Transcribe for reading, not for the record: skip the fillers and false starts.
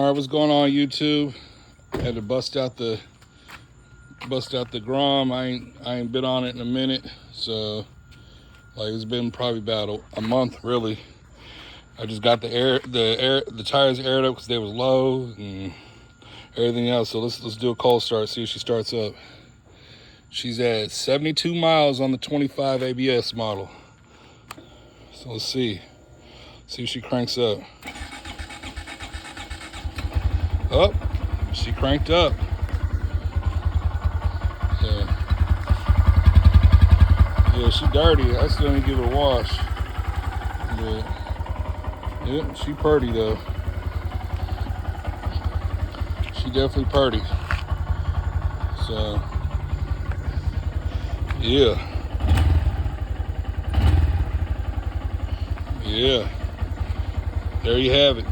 All right, what's going on YouTube? Had to bust out the Grom. I ain't been on it in a minute, so like it's been probably about a month really. I just got the tires aired up because they was low and everything else. So let's do a cold start, see if she starts up. She's at 72 miles on the 25 ABS model. So let's see if she cranks up. Oh, she cranked up. Yeah, she dirty. I still need to give it a wash. Yeah, she purty though. She definitely purty. So, yeah. There you have it.